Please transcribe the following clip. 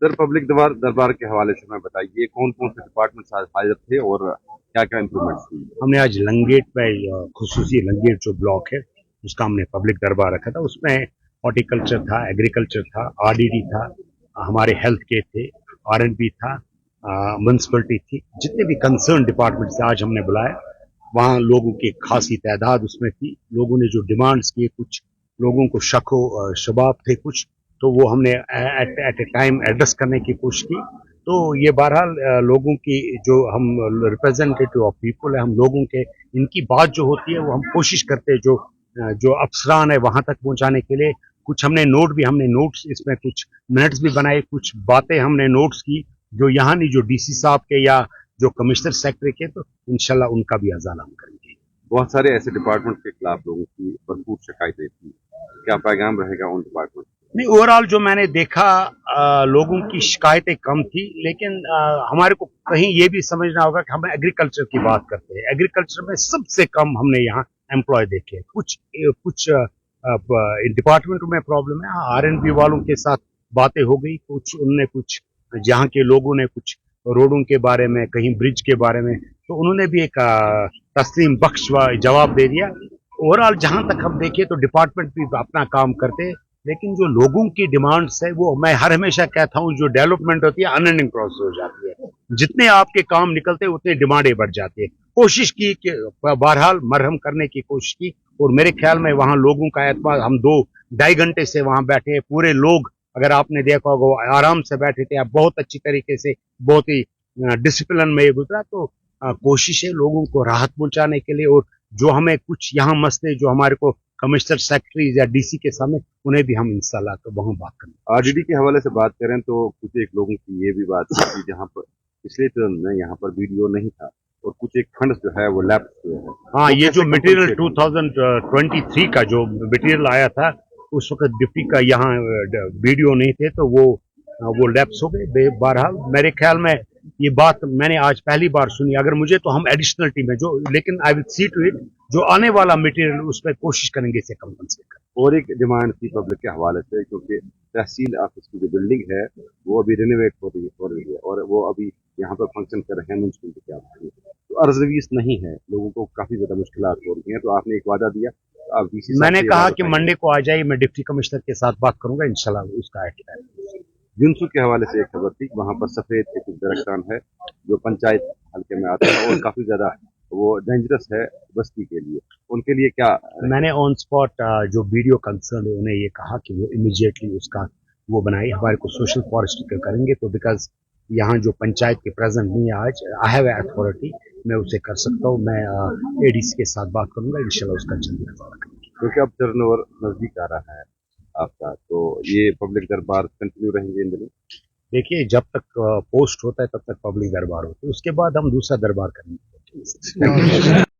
Sir public दरबार के हवाले से मैं बताइए कौन कौन से डिपार्टमेंट हाजिर थे और क्या क्या इम्प्रूवमेंट्स हुई। हमने आज लंगेट में खुसूसी लंगेट जो ब्लॉक है उसका हमने पब्लिक दरबार रखा था। उसमें हॉर्टिकल्चर था, एग्रीकल्चर था, आरडीडी था, हमारे हेल्थ केयर थे, आरएनबी था, म्युनिसिपलिटी थी, जितने भी कंसर्न डिपार्टमेंट से आज हमने बुलाया। वहाँ लोगों की खासी तादाद उसमें थी। लोगों ने जो डिमांड्स किए, कुछ लोगों को शको शबाब थे कुछ, तो वो हमने एट ए टाइम एड्रेस करने की कोशिश की। तो ये बहरहाल लोगों की जो हम रिप्रेजेंटेटिव ऑफ पीपल है, हम लोगों के इनकी बात जो होती है वो हम कोशिश करते हैं जो अफसरान है वहां तक पहुंचाने के लिए। कुछ हमने नोट्स इसमें कुछ मिनट्स भी बनाए, कुछ बातें हमने नोट्स की जो यहाँ नहीं, जो डीसी साहब के या जो कमिश्नर सेक्रेटरी के, तो इंशाल्लाह उनका भी अजाला हम करेंगे। बहुत सारे ऐसे डिपार्टमेंट के खिलाफ लोगों की भरपूर शिकायतें थी, क्या पैगाम रहेगा उन डिपार्टमेंट? नहीं, ओवरऑल जो मैंने देखा लोगों की शिकायतें कम थी, लेकिन हमारे को कहीं ये भी समझना होगा कि हम एग्रीकल्चर की बात करते हैं। एग्रीकल्चर में सबसे कम हमने यहाँ एम्प्लॉय देखे। कुछ डिपार्टमेंटों में प्रॉब्लम है। आरएनबी वालों के साथ बातें हो गई, कुछ उनने कुछ जहाँ के लोगों ने कुछ रोडों के बारे में, कहीं ब्रिज के बारे में, तो उन्होंने भी एक तस्लीम बख्श जवाब दे दिया। ओवरऑल जहां तक हम देखें तो डिपार्टमेंट भी अपना काम करते हैं, लेकिन जो लोगों की डिमांड्स है वो मैं हर हमेशा कहता हूं, जो डेवलपमेंट होती है अनएंडिंग प्रोसेस हो जाती है। जितने आपके काम निकलते हैं उतनी डिमांडें बढ़ जाती है। कोशिश की कि बहरहाल मरहम करने की कोशिश की, और मेरे ख्याल में वहां लोगों का एतबार, हम 2-2.5 घंटे से वहां बैठे हैं, पूरे लोग अगर आपने देखा होगा आराम से बैठे थे, आप बहुत अच्छी तरीके से, बहुत ही डिसिप्लिन में ये गुजरा। तो कोशिश है लोगों को राहत पहुंचाने के लिए, और जो हमें कुछ यहाँ मसले जो हमारे को कमिश्नर सेक्रेटरी या डीसी के सामने, उन्हें भी हम इंशाल्लाह तो वहां बात करेंगे। आरडीडी के हवाले से बात करें तो कुछ एक लोगों की ये भी बात थी जहाँ पर पिछले टर्म में यहाँ पर वीडियो नहीं था और कुछ एक फंड जो है वो लैप्स हुए हैं। हाँ, ये जो मटेरियल 2023 का जो मटेरियल आया था, उस वक्त डिप्टी का यहाँ वीडियो नहीं थे, तो वो लैप्स हो गए। बहरहाल मेरे ख्याल में ये बात मैंने आज पहली बार सुनी। अगर मुझे तो हम एडिशनल टीम है जो, लेकिन I will see to it, जो आने वाला मटेरियल उसमें कोशिश करेंगे इसे कंपनसेट करने। और एक डिमांड थी पब्लिक के हवाले से, क्योंकि तहसील ऑफिस की जो बिल्डिंग है वो अभी रिनोवेट हो रही है और वो अभी यहाँ पर फंक्शन कर रहे हैं म्यूनसिपलिटी के ऑफिस में, तो अर्जवीज नहीं है, लोगों को काफी ज्यादा मुश्किलात हो रही हैं। तो आपने एक वादा दिया, तो आप डीसी मैंने कहा कि मंडे को आ जाइए, मैं डिप्टी कमिश्नर के साथ बात करूंगा, इंशाल्लाह उसका एक्ट। जिनसू के हवाले से एक खबर थी, वहां पर सफेद के कुछ दरख्तान है जो पंचायत हल्के में आता है और काफी ज्यादा वो डेंजरस है बस्ती के लिए, उनके लिए क्या? मैंने ऑन स्पॉट जो वीडियो कंसर्न है उन्हें ये कहा कि वो इमीडिएटली उसका वो बनाई, हमारे को सोशल फॉरेस्ट करेंगे। तो बिकॉज यहाँ जो पंचायत के प्रेजेंट नहीं है आज, आई हैव अथॉरिटी, मैं उसे कर सकता हूँ। मैं एडीसी के साथ बात करूंगा, इंशाल्लाह उसका जल्दी हवाला करेंगे। क्योंकि अब टर्नओवर नजदीक आ रहा है आपका, तो ये पब्लिक दरबार कंटिन्यू रहेंगे इन दिनों? देखिए, जब तक पोस्ट होता है तब तक पब्लिक दरबार होता है, उसके बाद हम दूसरा दरबार करेंगे।